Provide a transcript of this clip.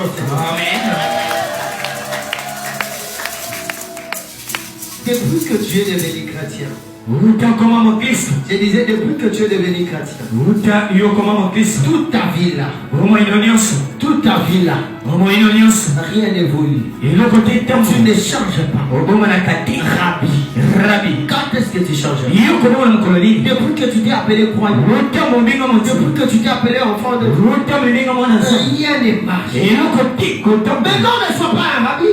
Amen. Depuis que tu es devenu chrétien. Je disais depuis que tu es devenu chrétien. Toute ta vie là. Toute ta vie là. Rien n'évolue. Tu ne changes pas. Rabbi. Quand est-ce que tu changes? Depuis que tu t'es appelé croyant. Depuis que tu t'es appelé enfant de Dieu. Rien ne marche. Mais non, ne sois pas un rabbi.